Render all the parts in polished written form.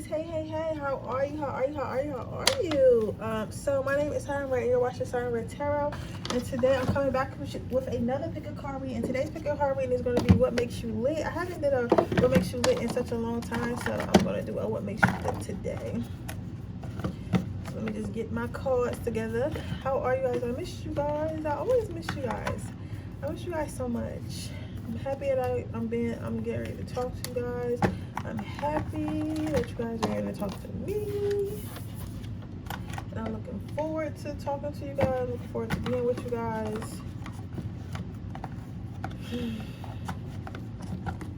Hey, how are you? So my name is Siren, and you're watching Siren Tarot, and today I'm coming back with another pick a card reading, and today's pick a card reading is going to be what makes you lit. I haven't did a what makes you lit in such a long time, so I'm going to do a what makes you lit today. So let me just get my cards together. How are you guys? I miss you guys. I always miss you guys. I miss you guys so much. I'm happy that I'm getting ready to talk to you guys. I'm happy that you guys are ready to talk to me. And I'm looking forward to talking to you guys. Looking forward to being with you guys.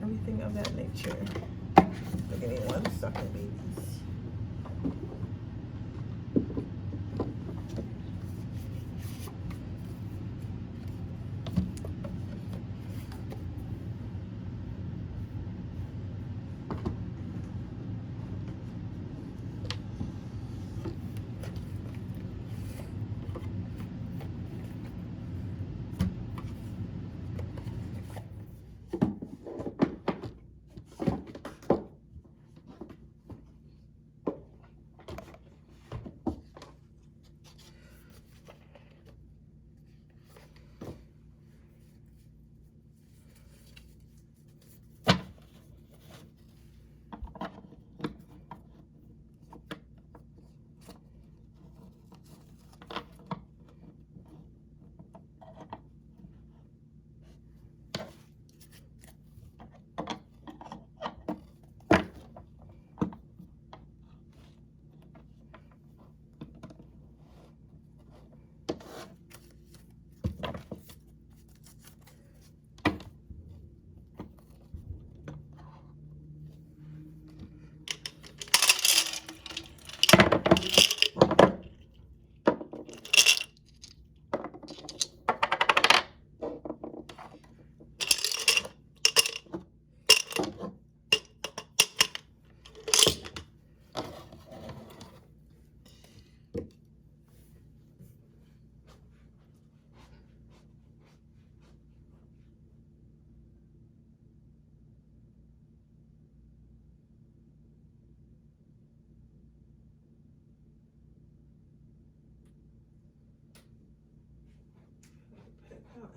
Everything of that nature. Look at me, 1 second, babies.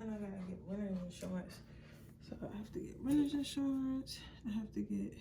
And I gotta get renter's insurance. So I have to get renter's insurance. I have to get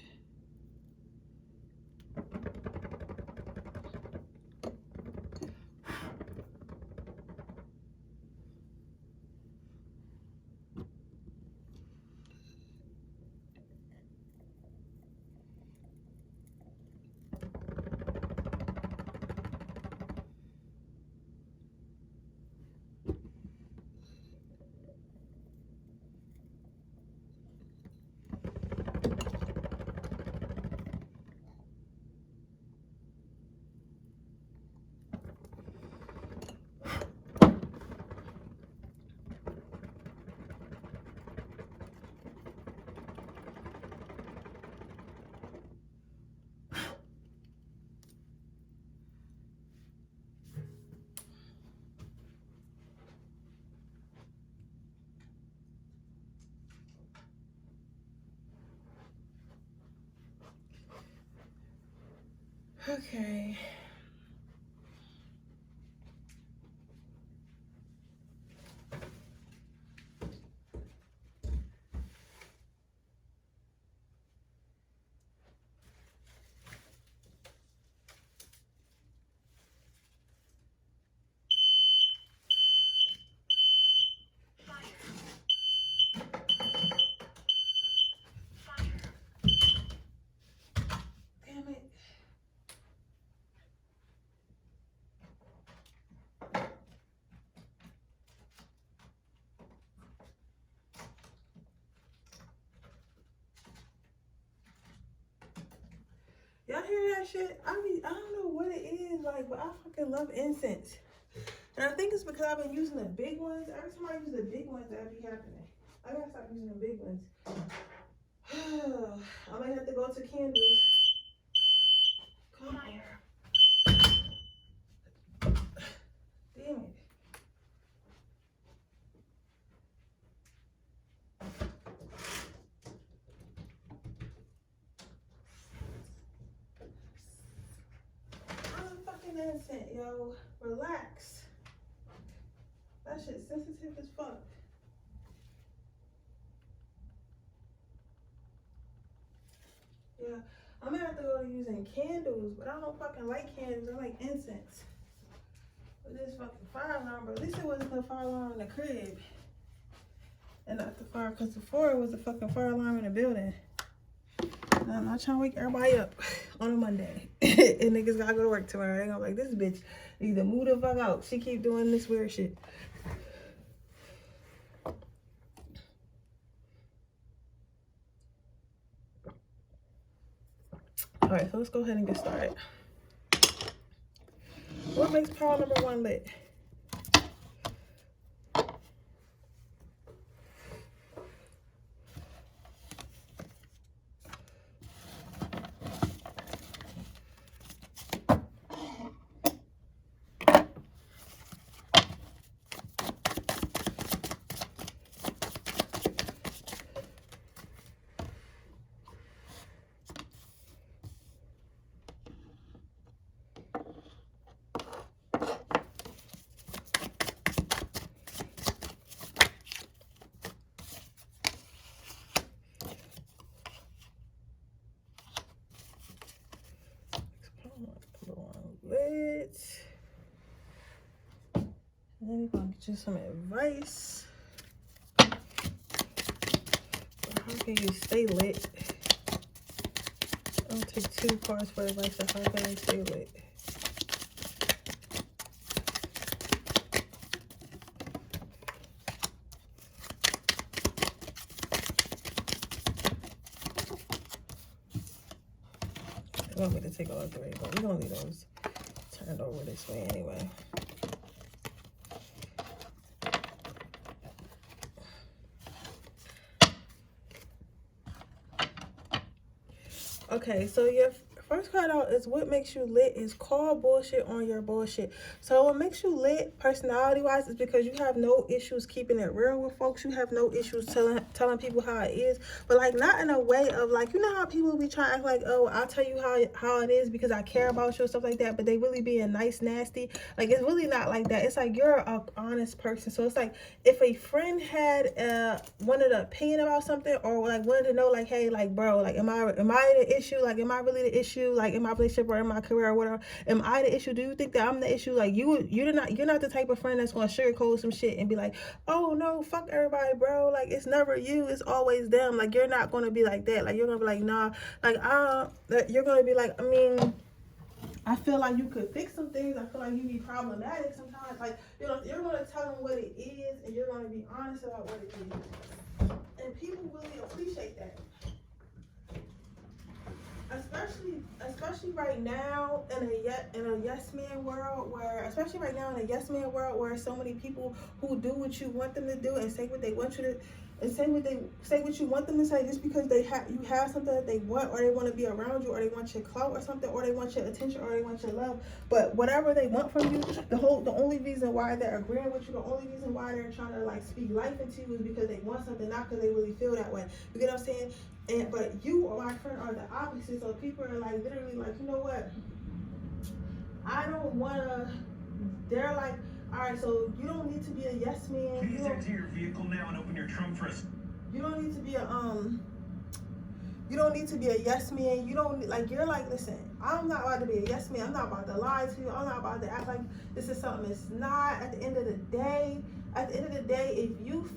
okay. Damn it. Y'all hear that shit? I don't know what it is, like, but I fucking love incense. And I think it's because I've been using the big ones. Every time I use the big ones, that be happening. I gotta stop using the big ones. I might have to go to candles. Come on. Damn it. innocent, yo. Relax. That shit sensitive as fuck. Yeah, I'm gonna have to go to using candles, but I don't fucking like candles. I like incense. But this fucking fire alarm, but at least it wasn't the fire alarm in the crib. And not the fire, because before it was the fucking fire alarm in the building. And I'm not trying to wake everybody up on a Monday. And niggas gotta go to work tomorrow. They gonna be like, this bitch either move the fuck out. She keep doing this weird shit. Alright, so let's go ahead and get started. What makes pile number 1 lit? And then we're gonna get you some advice. How can you stay lit? I'll take 2 cards for advice on how can you stay lit. You want me to take all 3, but we're gonna leave those turned over this way anyway. Okay, so your first card out is what makes you lit is call bullshit on your bullshit. So what makes you lit personality wise is because you have no issues keeping it real with folks. You have no issues telling people how it is, but like not in a way of like, you know how people be trying to act like, oh, I'll tell you how it is because I care about you or stuff like that, but they really being nice, nasty. Like it's really not like that. It's like you're an honest person. So it's like if a friend had wanted an opinion about something or like wanted to know like, hey, like bro, like am I the issue? Like am I really the issue? Like in my relationship or in my career or whatever, am I the issue? Do you think that I'm the issue? Like you're not the type of friend that's gonna sugarcoat some shit and be like, oh no, fuck everybody, bro. Like it's never you, it's always them. Like you're not gonna be like that. Like you're gonna be like, nah. Like you're gonna be like, I mean, I feel like you could fix some things. I feel like you be problematic sometimes. Like you know, you're gonna tell them what it is and you're gonna be honest about what it is. And people really appreciate that. Especially right now in a yes man world where so many people who do what you want them to do and say what they want you to and say what you want them to say just because you have something that they want or they want to be around you or they want your clout or something or they want your attention or they want your love. But whatever they want from you, the only reason why they're agreeing with you, the only reason why they're trying to like speak life into you is because they want something, not because they really feel that way. You get what I'm saying? But you or my friend are the opposite. So people are like literally like, you know what? I don't wanna. They're like, all right, so you don't need to be a yes man. Please enter your vehicle now and open your trunk for us. You don't need to be a You don't need to be a yes man. You don't like. You're like, listen. I'm not about to be a yes man. I'm not about to lie to you. I'm not about to act like this is something it's not. At the end of the day, if you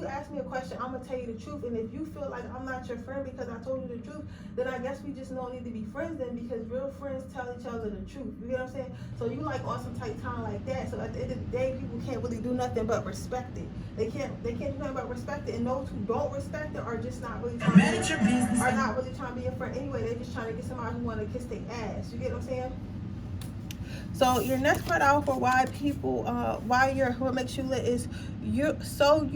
ask me a question, I'm gonna tell you the truth. And if you feel like I'm not your friend because I told you the truth, then I guess we just don't need to be friends then, because real friends tell each other the truth. You get what I'm saying? So you like on some tight time like that. So at the end of the day, people can't really do nothing but respect it. They can't do nothing but respect it. And those who don't respect it are just not really trying to be a friend anyway. They're just trying to get somebody who want to kiss their ass. You get what I'm saying? So your next part out for why people, what makes you lit is you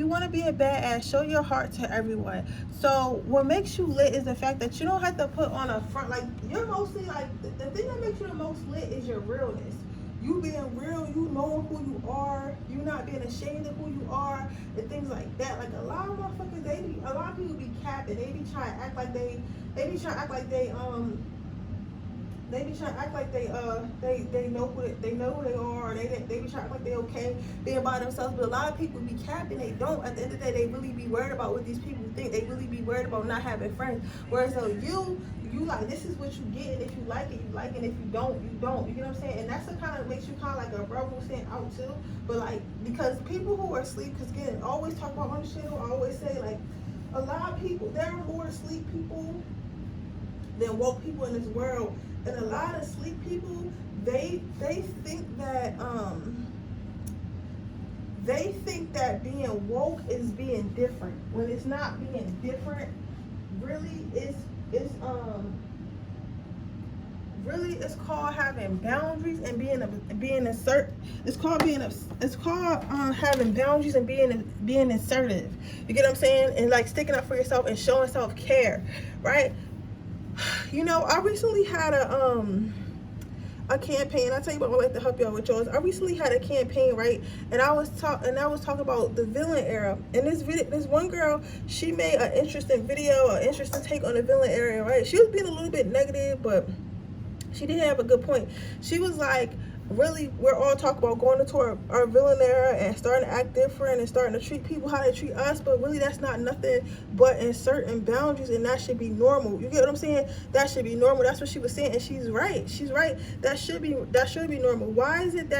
want to be a badass. Show your heart to everyone. So what makes you lit is the fact that you don't have to put on a front. Like you're mostly like the thing that makes you the most lit is your realness. You being real, you knowing who you are, you not being ashamed of who you are, and things like that. Like a lot of motherfuckers, a lot of people be capping. They be trying to act like they they be trying to act like they know who they are, or they be trying to act like they okay being by themselves. But a lot of people be capping, they don't. At the end of the day, they really be worried about what these people think. They really be worried about not having friends. Whereas though you like, this is what you get, and if you like it, you like it, and if you don't, you don't. You get what I'm saying? And that's the kind of makes you kind of like a rebel sent out too. But like, because people who are asleep, because again, I always talk about on the channel, I always say like, a lot of people, there are more sleep people than woke people in this world. And a lot of sleep people, they think that being woke is being different, when it's not being different. Really, it's called having boundaries and being assertive. It's called having boundaries and being assertive. You get what I'm saying? And like sticking up for yourself and showing self-care, right? You know, I recently had a campaign. I tell you what, I would like to help y'all with yours. I recently had a campaign, right? And I was talking about the villain era. And this one girl, she made an interesting video, an interesting take on the villain era, right? She was being a little bit negative, but she did have a good point. She was like, really, we're all talking about going into our villain era and starting to act different and starting to treat people how they treat us, but really that's not nothing but in certain boundaries, and that should be normal. You get what I'm saying? That should be normal. That's what she was saying, and she's right. That should be normal. Why is it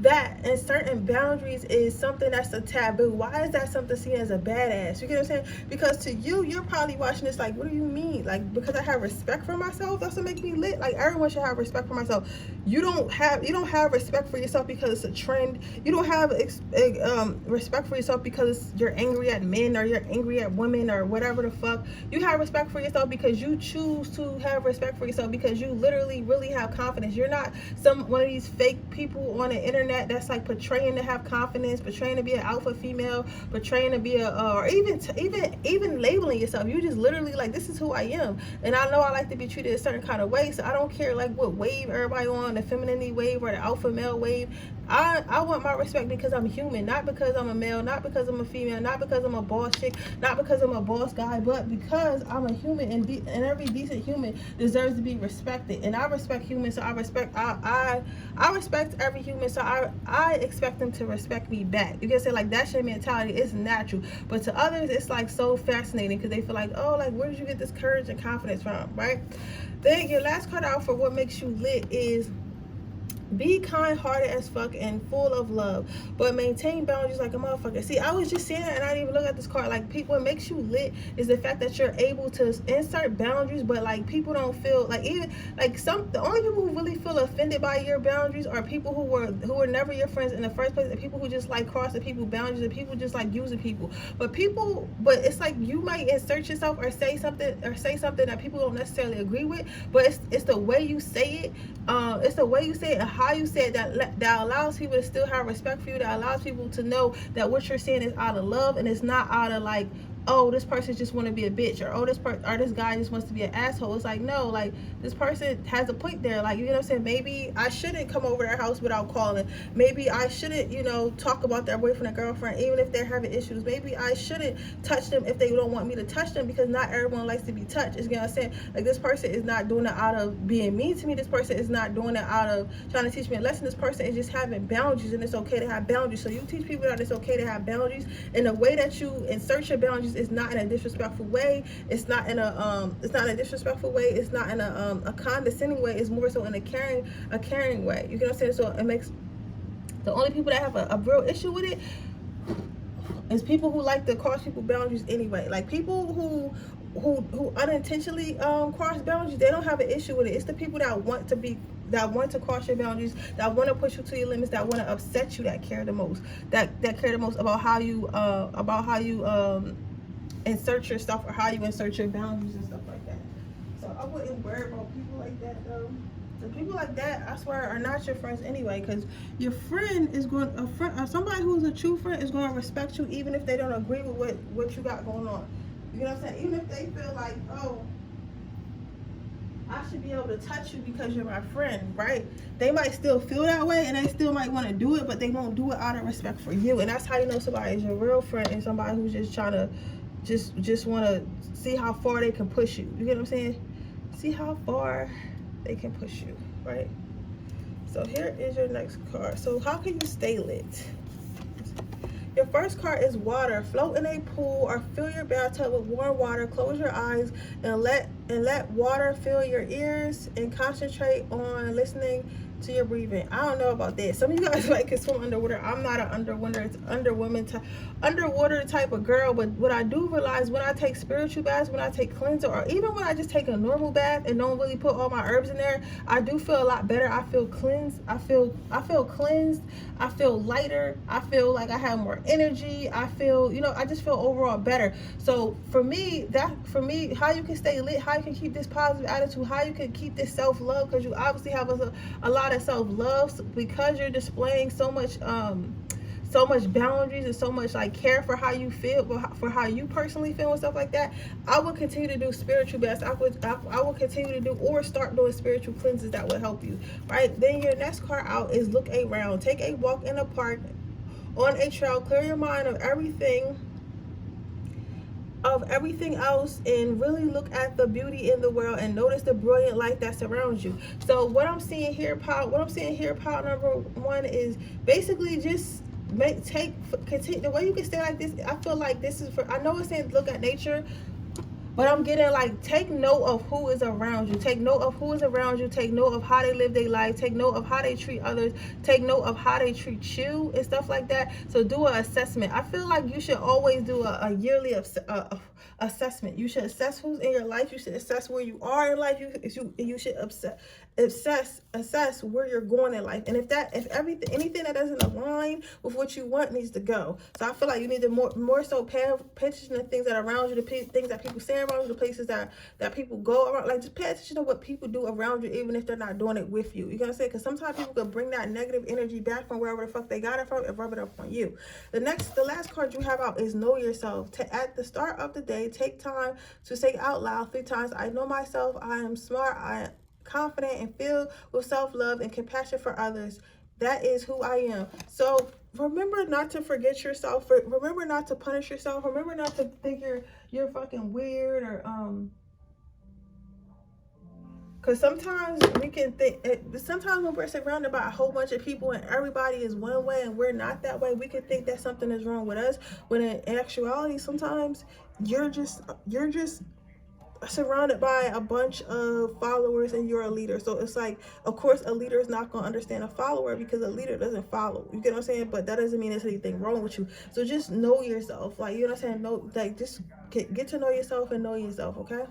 that in certain boundaries is something that's a taboo? Why is that something seen as a badass? You get what I'm saying? Because to you, you're probably watching this like, what do you mean? Like, because I have respect for myself, that's what makes me lit. Like, everyone should have respect for myself. You don't have respect for yourself because it's a trend. You don't have respect for yourself because you're angry at men or you're angry at women or whatever the fuck. You have respect for yourself because you choose to have respect for yourself, because you literally really have confidence. You're not one of these fake people on the internet that's like portraying to have confidence, portraying to be an alpha female, portraying to be or even labeling yourself. You just literally like, this is who I am, and I know I like to be treated a certain kind of way, so I don't care like what wave everybody on, the femininity wave or the alpha male wave. I want my respect because I'm human, not because I'm a male, not because I'm a female, not because I'm a boss chick, not because I'm a boss guy, but because I'm a human, and every decent human deserves to be respected. And I respect humans, so I respect every human, so I expect them to respect me back. You can say like, that's your mentality, it's natural. But to others, it's like so fascinating because they feel like, oh, like, where did you get this courage and confidence from, right? Then your last card out for what makes you lit is be kind-hearted as fuck and full of love, but maintain boundaries like a motherfucker. See, I was just saying that and I didn't even look at this card. Like, people, what makes you lit is the fact that you're able to insert boundaries, but like, people don't feel like, even like the only people who really feel offended by your boundaries are people who were never your friends in the first place, and people who just like crossing people's boundaries, and people just like using people. But it's like, you might insert yourself or say something that people don't necessarily agree with, but it's the way you say it. It's the way you say it and how you say it that allows people to still have respect for you, that allows people to know that what you're saying is out of love, and it's not out of like, oh, this person just want to be a bitch, or oh, this guy just wants to be an asshole. It's like, no, like, this person has a point there. Like, you know what I'm saying? Maybe I shouldn't come over their house without calling. Maybe I shouldn't, talk about their boyfriend or girlfriend even if they're having issues. Maybe I shouldn't touch them if they don't want me to touch them, because not everyone likes to be touched. You know what I'm saying? Like, this person is not doing it out of being mean to me. This person is not doing it out of trying to teach me a lesson. This person is just having boundaries, and it's okay to have boundaries. So you teach people that it's okay to have boundaries, and the way that you insert your boundaries is not in a disrespectful way. It's not in a disrespectful way. It's not in a condescending way. It's more so in a caring way. You know what I'm saying? So it makes the only people that have a real issue with it is people who like to cross people's boundaries anyway. Like, people who unintentionally cross boundaries, they don't have an issue with it. It's the people that want to cross your boundaries, that want to push you to your limits, that want to upset you, that care the most. That care the most about how you insert your stuff, or how you insert your boundaries and stuff like that. So I wouldn't worry about people like that though. The people like that, I swear, are not your friends anyway, because your friend is somebody who's a true friend is going to respect you even if they don't agree with what you got going on. You know what I'm saying? Even if they feel like, oh, I should be able to touch you because you're my friend, right? They might still feel that way, and they still might want to do it, but they won't do it out of respect for you. And that's how you know somebody is your real friend, and somebody who's just trying to just want to see how far they can push you. You get what I'm saying? See how far they can push you, right? So here is your next card. So how can you stay lit? Your first card is water. Float in a pool or fill your bathtub with warm water. Close your eyes and let water fill your ears and concentrate on listening to your breathing. I don't know about that. Some of you guys like can swim underwater. I'm not an underwater type of girl, but what I do realize when I take spiritual baths, when I take cleanser, or even when I just take a normal bath and don't really put all my herbs in there, I do feel a lot better. I feel cleansed. I feel cleansed. I feel lighter. I feel like I have more energy. I feel, I just feel overall better. So for me, how you can stay lit, how you can keep this positive attitude, how you can keep this self-love, because you obviously have a lot of self-love, because you're displaying so much boundaries and so much like care for how you feel, for how you personally feel and stuff like that. I would continue to do spiritual baths. I would continue to do or start doing spiritual cleanses that would help you, right? Then your next card out is look around. Take a walk in a park, on a trail. Clear your mind of everything else and really look at the beauty in the world and notice the brilliant light that surrounds you. So what I'm seeing here, pile number one, is basically just continue. The way you can stay like this, I feel like this is for, I know it's saying look at nature, but I'm getting like, take note of who is around you. Take note of who is around you. Take note of how they live their life. Take note of how they treat others. Take note of how they treat you and stuff like that. So do an assessment. I feel like you should always do a yearly assessment. You should assess who's in your life. You should assess where you are in life. You should assess where you're going in life. And if anything that doesn't align with what you want needs to go. So I feel like you need to more so pay attention to things that are around you, the things that people say around you, the places that people go around. Like, just pay attention to what people do around you, even if they're not doing it with you. You know what I'm saying? Because sometimes people can bring that negative energy back from wherever the fuck they got it from and rub it up on you. The last card you have out is know yourself. At the start of the day, take time to say out loud 3 times, I know myself, I am smart, I am confident and filled with self-love and compassion for others. That is who I am. So remember not to forget yourself. Remember not to punish yourself. Remember not to think you're fucking weird or because sometimes we can think, sometimes when we're surrounded by a whole bunch of people and everybody is one way and we're not that way, we can think that something is wrong with us, when in actuality sometimes you're just surrounded by a bunch of followers and you're a leader. So it's like, of course a leader is not going to understand a follower because a leader doesn't follow. You get what I'm saying? But that doesn't mean there's anything wrong with you. So just know yourself. Like, you know what I'm saying? No, like, just get to know yourself and know yourself, okay?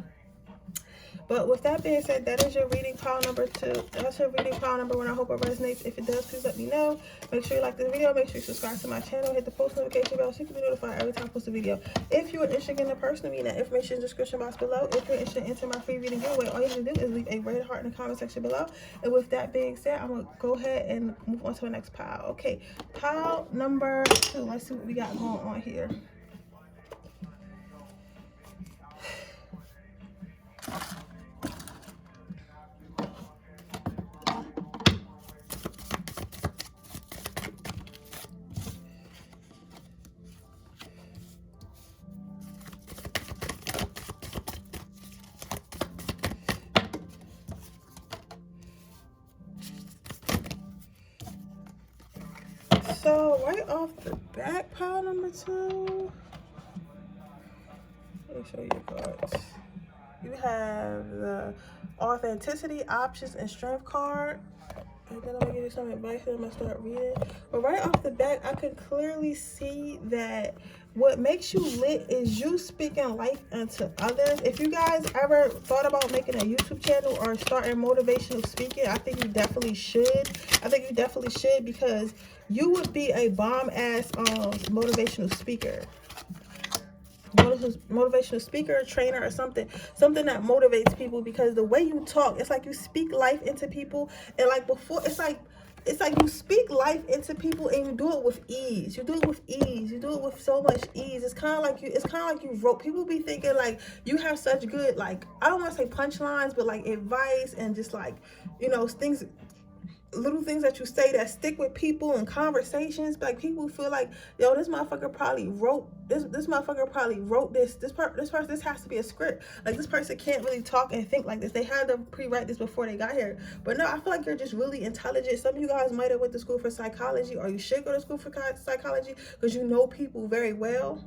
But with that being said, that is your reading pile number 2. That's your reading pile number 1. I hope it resonates. If it does, please let me know. Make sure you like this video. Make sure you subscribe to my channel. Hit the post notification bell so you can be notified every time I post a video. If you are interested in the person, that information in the description box below. If you're interested in entering my free reading giveaway, all you have to do is leave a red heart in the comment section below. And with that being said, I'm going to go ahead and move on to the next pile. Okay, pile number 2. Let's see what we got going on here. So right off the back, pile number 2, let me show you the cards. You have the authenticity, options, and strength card. And then I'm gonna give you some advice and I'm gonna start reading. But right off the back, I can clearly see that what makes you lit is you speaking life into others. If you guys ever thought about making a YouTube channel or starting motivational speaking, I think you definitely should. Because you would be a bomb-ass motivational speaker. Motivational speaker, trainer, or something that motivates people, because the way you talk, it's like you speak life into people. And like before, it's like you speak life into people and you do it with ease. You do it with so much ease. It's kind of like you wrote. People be thinking like you have such good, like, I don't want to say punchlines, but like advice and just like, you know, things little things that you say that stick with people in conversations. Like, people feel like, yo, this motherfucker probably wrote this motherfucker probably wrote this person. This has to be a script. Like, this person can't really talk and think like this. They had to pre-write this before they got here. But no, I feel like you're just really intelligent. Some of you guys might have went to school for psychology, or you should go to school for psychology, because you know people very well.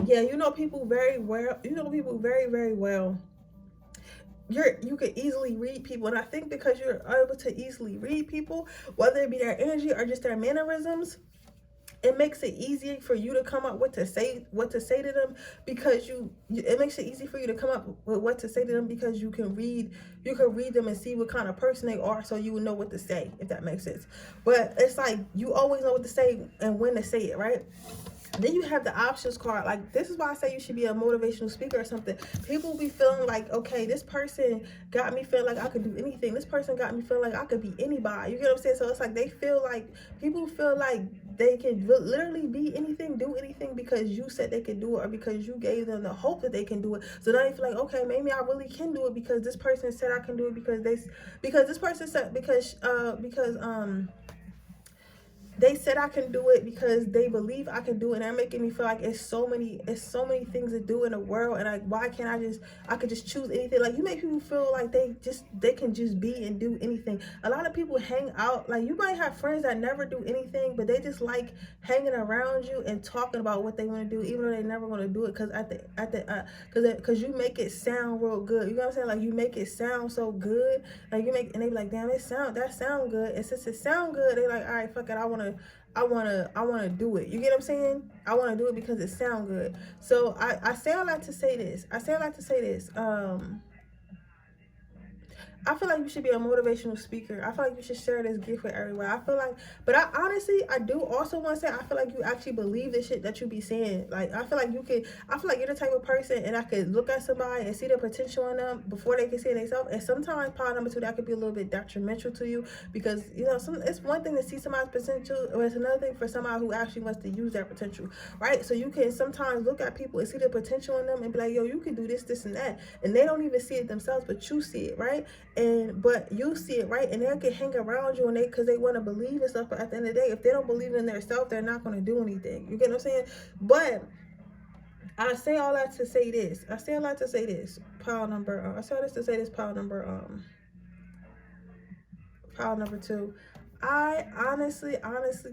Yeah, you know people very well. You know people very, very well. You can easily read people, and I think because you're able to easily read people, whether it be their energy or just their mannerisms, it makes it easy for you to come up with what to say to them, because it makes it easy for you to come up with what to say to them, because you can read them and see what kind of person they are, so you will know what to say, if that makes sense. But it's like, you always know what to say and when to say it, right? Then you have the options card. Like, this is why I say you should be a motivational speaker or something. People be feeling like, okay, this person got me feeling like I could do anything. This person got me feeling like I could be anybody. You get what I'm saying? So it's like, people feel like they can literally be anything, do anything, because you said they could do it, or because you gave them the hope that they can do it. So now they feel like, okay, maybe I really can do it, because this person said I can do it, because this person said, they said I can do it, because they believe I can do it, and they're making me feel like it's so many things to do in the world, and like, why can't I could just choose anything? Like, you make people feel like they can just be and do anything. A lot of people hang out, like, you might have friends that never do anything, but they just like hanging around you and talking about what they want to do, even though they never want to do it, because you make it sound real good. You know what I'm saying? Like, you make it sound so good, like, and they be like, damn, that sound good, and since it sound good, they like, all right, fuck it, I want to do it. You get what I'm saying? I want to do it because it sounds good. So I say all that to say this. I feel like you should be a motivational speaker. I feel like you should share this gift with everyone. I feel like, but I honestly, I do also want to say, I feel like you actually believe the shit that you be saying. Like, I feel like you're the type of person, and I could look at somebody and see the potential in them before they can see it themselves. And sometimes, part number two, that could be a little bit detrimental to you, because, you know, it's one thing to see somebody's potential, or it's another thing for somebody who actually wants to use their potential, right? So you can sometimes look at people and see the potential in them and be like, yo, you can do this, this, and that. And they don't even see it themselves, but you see it, right? But you see it, right? And they can hang around you, and because they want to believe in stuff. But at the end of the day, if they don't believe in themselves, they're not going to do anything. You get what I'm saying? But I say all that to say this. Pile number. I say all this to say this. Pile number 2. I honestly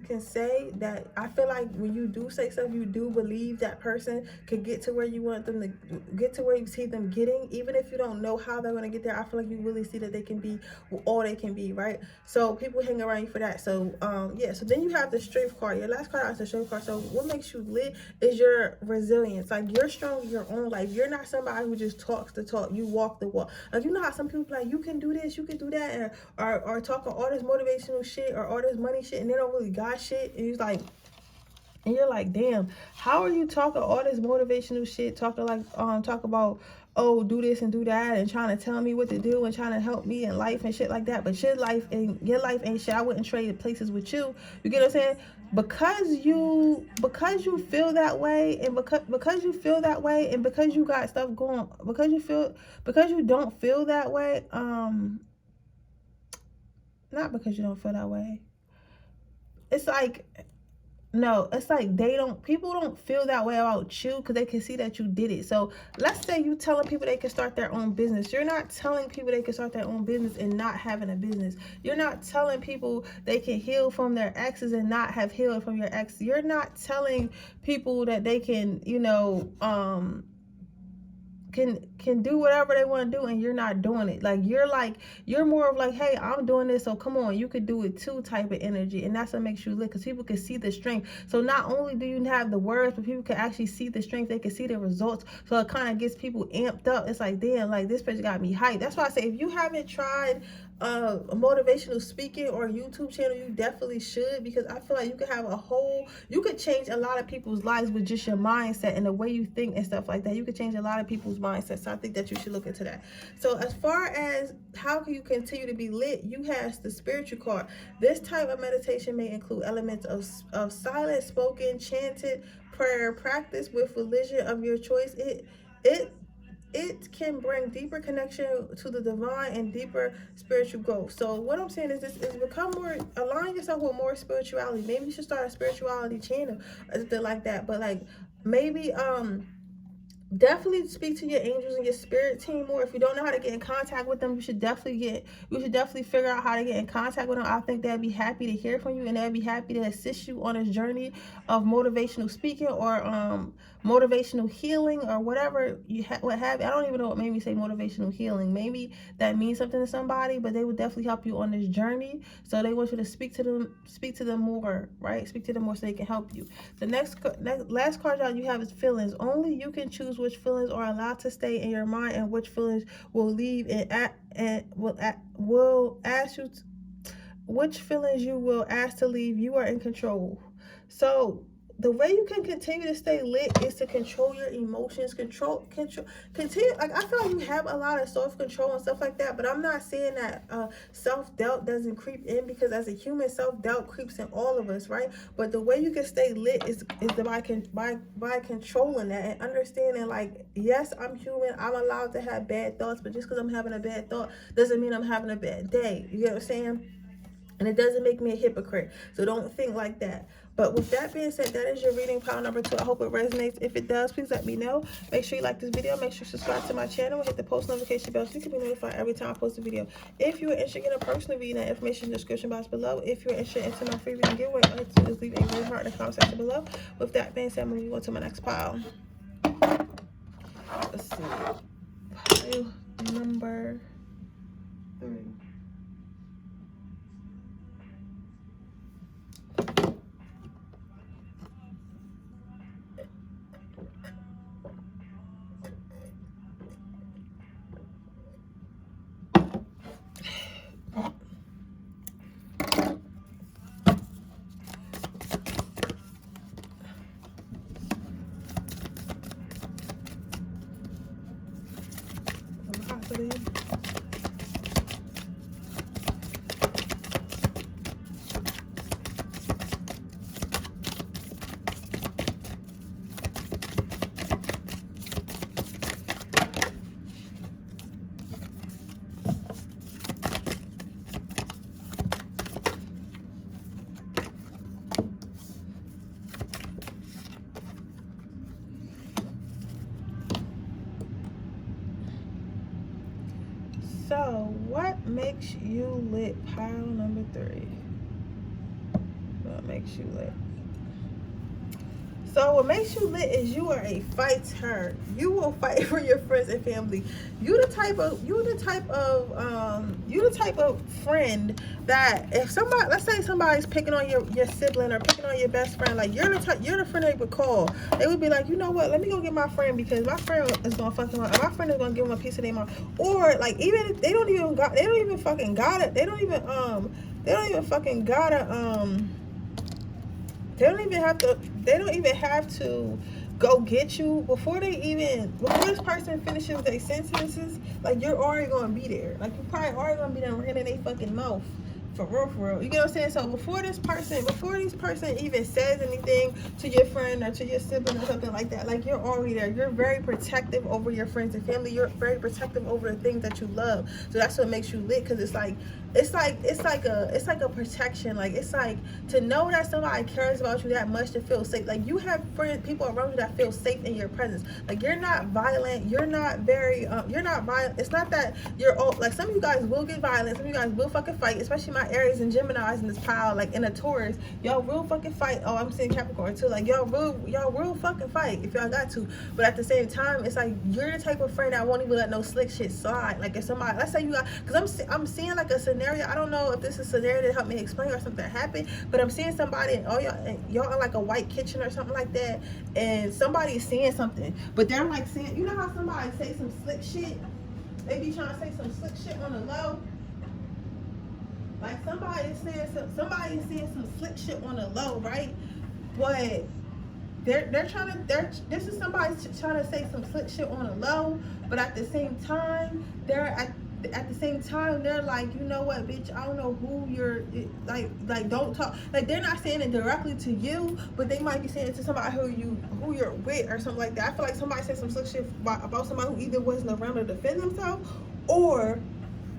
can say that I feel like when you do say stuff, you do believe that person could get to where you want them to get, to where you see them getting, even if you don't know how they're going to get there. I feel like you really see that they can be all they can be, right? So people hang around you for that. So yeah. So then you have the strength card. Your last card is the strength card. So what makes you lit is your resilience. Like, you're strong in your own life. You're not somebody who just talks the talk. You walk the walk. Like, you know how some people like, you can do this, you can do that, or talking all this motivational shit, or all this money shit, and they don't really got shit, and you're like, damn, how are you talking all this motivational shit, talking like talk about, oh, do this and do that, and trying to tell me what to do, and trying to help me in life and shit like that, but your life ain't shit. I wouldn't trade places with you. You get what I'm saying? Because you feel that way, and because you feel that way, and because you got stuff going, because you don't feel that way, not because you don't feel that way. It's like, no, it's like people don't feel that way about you, because they can see that you did it. So let's say you telling people they can start their own business. You're not telling people they can start their own business and not having a business. You're not telling people they can heal from their exes and not have healed from your ex. You're not telling people that they can, you know, can do whatever they want to do, and you're not doing it. Like, you're more of like, hey, I'm doing this, so come on, you could do it too type of energy. And that's what makes you lit, because people can see the strength. So not only do you have the words, but people can actually see the strength. They can see the results. So it kind of gets people amped up. It's like, damn, like, this person got me hyped. That's why I say, if you haven't tried motivational speaking or YouTube channel, you definitely should, because I feel like you could change a lot of people's lives with just your mindset and the way you think and stuff like that. You could change a lot of people's mindsets. So I think that you should look into that. So as far as how can you continue to be lit, you have the spiritual card. This type of meditation may include elements of silent, spoken, chanted prayer, practice with religion of your choice. it can bring deeper connection to the divine and deeper spiritual growth. So what I'm saying is this is become more, align yourself with more spirituality. Maybe you should start a spirituality channel or something like that. But like maybe definitely speak to your angels and your spirit team more. If you don't know how to get in contact with them, you should definitely figure out how to get in contact with them. I think they'd be happy to hear from you, and they'd be happy to assist you on this journey of motivational speaking or motivational healing or whatever what have you. I don't even know what made me say motivational healing. Maybe that means something to somebody, but they would definitely help you on this journey. So they want you to speak to them more, right? Speak to them more so they can help you. The last card out you have is feelings. Only you can choose which feelings are allowed to stay in your mind and which feelings will leave, and will ask you which feelings you will ask to leave. You are in control. So the way you can continue to stay lit is to control your emotions, continue. Like, I feel like you have a lot of self-control and stuff like that, but I'm not saying that self-doubt doesn't creep in, because as a human, self-doubt creeps in all of us, right? But the way you can stay lit is by controlling that and understanding, like, yes, I'm human, I'm allowed to have bad thoughts, but just because I'm having a bad thought doesn't mean I'm having a bad day. You get what I'm saying? And it doesn't make me a hypocrite. So don't think like that. But with that being said, that is your reading pile number 2. I hope it resonates. If it does, please let me know. Make sure you like this video. Make sure you subscribe to my channel and hit the post notification bell so you can be notified every time I post a video. If you are interested in a personal reading, that information in the description box below. If you're interested in my free reading giveaway, all you have to do is leave a red heart in the comment section below. With that being said, I'm going to move on to my next pile. Let's see. Pile number 3. So, what makes you lit? Pile number 3. What makes you lit? So what makes you lit is you are a fighter. You will fight for your friends and family. You the type of friend that if somebody, let's say somebody's picking on your sibling or picking on your best friend, like you're the friend they would call. They would be like, you know what, let me go get my friend because my friend is gonna fuck him up. My friend is gonna give him a piece of their mind. Or like even if they don't even have to go get you before this person finishes their sentences. Like you're already gonna be there. Like you probably already gonna be there running their fucking mouth. For real. You get what I'm saying? So before this person even says anything to your friend or to your sibling or something like that, like you're already there. You're very protective over your friends and family. You're very protective over the things that you love. So that's what makes you lit, because it's like a protection. Like it's like to know that somebody cares about you that much, to feel safe. Like you have people around you that feel safe in your presence. Like you're not violent. You're not violent. It's not that you're all like, some of you guys will get violent. Some of you guys will fucking fight, especially my Aries and Geminis in this pile. Like in a Taurus, y'all will fucking fight. Oh, I'm seeing Capricorn too. Like y'all will fucking fight if y'all got to. But at the same time, it's like you're the type of friend that won't even let no slick shit slide. Like if somebody, let's say you got, because I'm seeing like a scenario. I don't know if this is a scenario to help me explain or something happened, but I'm seeing somebody and y'all in like a white kitchen or something like that, and somebody's saying something, but they're like saying, you know how somebody say some slick shit? They be trying to say some slick shit on the low. Like somebody is saying some slick shit on the low, right? But this is somebody trying to say some slick shit on the low, but at the same time, at the same time, they're like, you know what, bitch, I don't know who you're, like don't talk. Like, they're not saying it directly to you, but they might be saying it to somebody who you're with or something like that. I feel like somebody said some shit about somebody who either wasn't around to defend themselves, or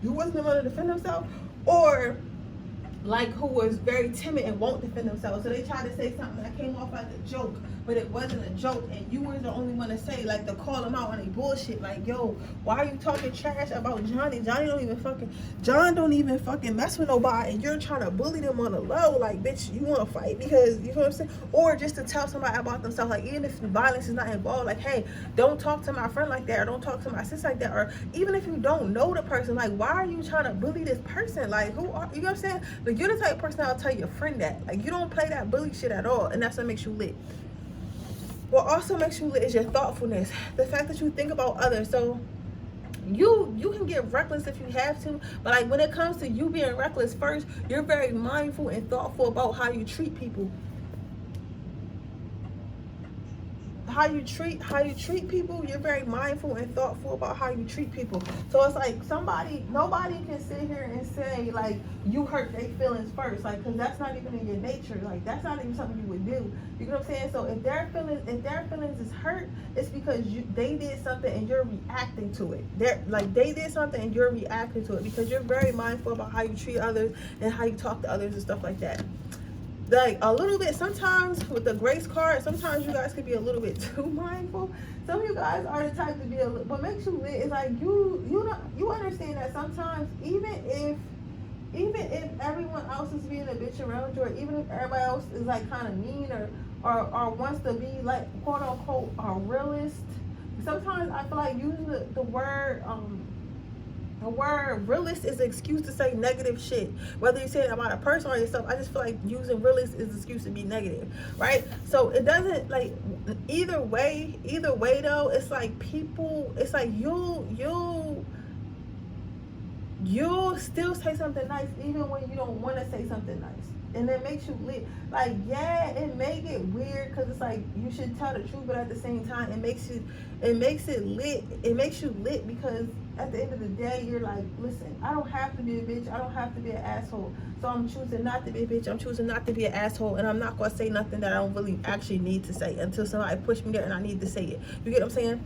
who wasn't around to defend themselves, or like who was very timid and won't defend themselves. So they tried to say something that came off as a joke, but it wasn't a joke, and you were the only one to say, like, to call them out on a bullshit. Like, yo, why are you talking trash about Johnny? John don't even fucking mess with nobody, and you're trying to bully them on the low. Like, bitch, you want to fight because, you know what I'm saying? Or just to tell somebody about themselves, like, even if violence is not involved, like, hey, don't talk to my friend like that, or don't talk to my sis like that, or even if you don't know the person, like, why are you trying to bully this person? Like, who are you? Know what I'm saying? Like, you're the type of person that'll tell your friend that. Like, you don't play that bully shit at all, and that's what makes you lit. What also makes you lit is your thoughtfulness, the fact that you think about others. So you can get reckless if you have to, but like when it comes to you being reckless first, you're very mindful and thoughtful about how you treat people. How you treat people, you're very mindful and thoughtful about how you treat people. So it's like nobody can sit here and say like you hurt their feelings first, like, because that's not even in your nature. Like, that's not even something you would do. You know what I'm saying? So if their feelings is hurt, it's because they did something and you're reacting to it. They did something and you're reacting to it because you're very mindful about how you treat others and how you talk to others and stuff like that. Like, a little bit sometimes with the grace card, sometimes you guys could be a little bit too mindful. Some of you guys are the type to be what makes you lit is like you understand that sometimes even if everyone else is being a bitch around you, or even if everybody else is like kind of mean or wants to be like quote unquote a realist, sometimes I feel like using the word realist is an excuse to say negative shit. Whether you say it about a person or yourself, I just feel like using realist is an excuse to be negative, right? So it doesn't, like, either way though, it's like people, it's like you'll still say something nice even when you don't want to say something nice. And it makes you lit. Like, yeah, it may get weird because it's like you should tell the truth, but at the same time, it makes it lit. It makes you lit because at the end of the day, you're like, listen, I don't have to be a bitch. I don't have to be an asshole. So I'm choosing not to be a bitch. I'm choosing not to be an asshole. And I'm not going to say nothing that I don't really actually need to say until somebody push me there and I need to say it. You get what I'm saying?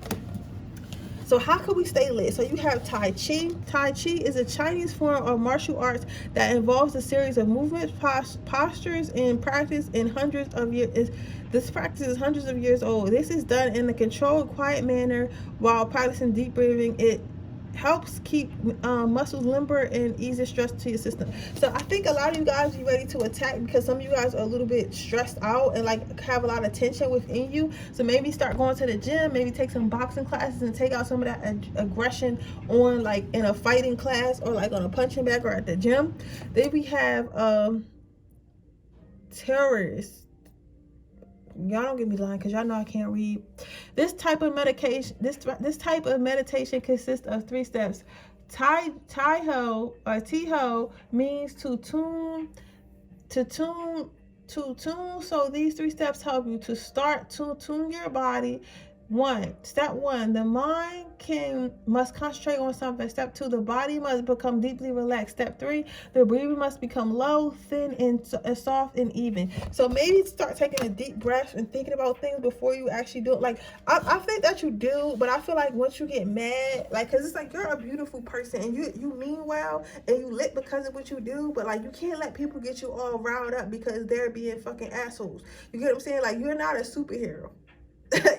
So how can we stay lit? So you have Tai Chi. Tai Chi is a Chinese form of martial arts that involves a series of movements, postures, and practice in hundreds of years. This practice is hundreds of years old. This is done in a controlled, quiet manner while practicing deep breathing. It helps keep muscles limber and eases stress to your system. So I think a lot of you guys are ready to attack because some of you guys are a little bit stressed out and like have a lot of tension within you. So maybe start going to the gym, maybe take some boxing classes and take out some of that aggression on, like, in a fighting class or like on a punching bag or at the gym. Then we have terrorists. Y'all don't get me lying because y'all know I can't read. This type of medication consists of 3 steps. Tai-ho or Ti-ho means to tune. So these 3 steps help you to start to tune your body. Step 1, the mind must concentrate on something. Step 2, the body must become deeply relaxed. Step 3, the breathing must become low, thin, and soft and even. So maybe start taking a deep breath and thinking about things before you actually do it. Like, I think that you do, but I feel like once you get mad, like, because it's like you're a beautiful person and you mean well and you lit because of what you do, but like you can't let people get you all riled up because they're being fucking assholes. You get what I'm saying? Like, you're not a superhero.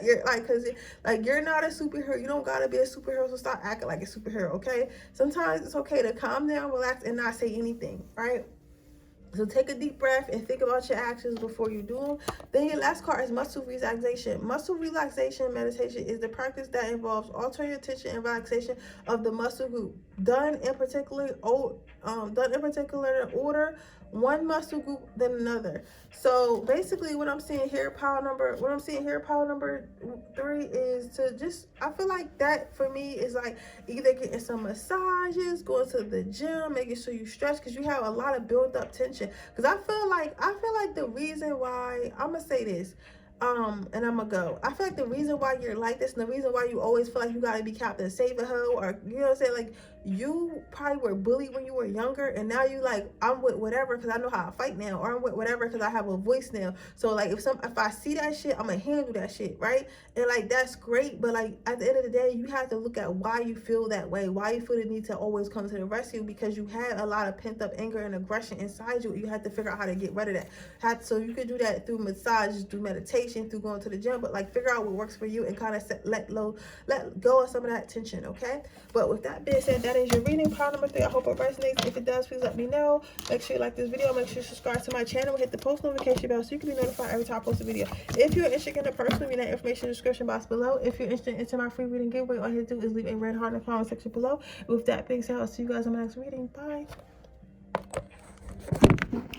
You're like, because like you're not a superhero. You don't gotta be a superhero, so stop acting like a superhero, okay? Sometimes it's okay to calm down, relax, and not say anything, right? So take a deep breath and think about your actions before you do them. Then your last card is muscle relaxation. Muscle relaxation meditation is the practice that involves altering your tension and relaxation of the muscle group, done in particular order, one muscle group then another. So basically what I'm seeing here, pile number 3 is to just, I feel like that for me is like either getting some massages, going to the gym, making sure you stretch because you have a lot of built up tension. Because I feel like the reason why, I'm gonna say this, and I'm gonna go. I feel like the reason why you're like this and the reason why you always feel like you gotta be Captain Save a Hoe, or you know what I'm saying, like you probably were bullied when you were younger, and now you like, I'm with whatever because I know how to fight now, or I'm with whatever because I have a voice now. So like if I see that shit, I'm gonna handle that shit, right? And like that's great, but like at the end of the day, you have to look at why you feel that way, why you feel the need to always come to the rescue, because you have a lot of pent up anger and aggression inside you. You have to figure out how to get rid of that. So you could do that through massages, through meditation, through going to the gym, but like figure out what works for you and kind of let go of some of that tension, okay? But with that being said, that is your reading, pile number 3. I hope it resonates. If it does, please let me know. Make sure you like this video. Make sure you subscribe to my channel and hit the post notification bell so you can be notified every time I post a video. If you're interested in the person, leave that information in the description box below. If you're interested into my free reading giveaway, all you have to do is leave a red heart in the comment section below. With that being said, I'll see you guys in my next reading. Bye.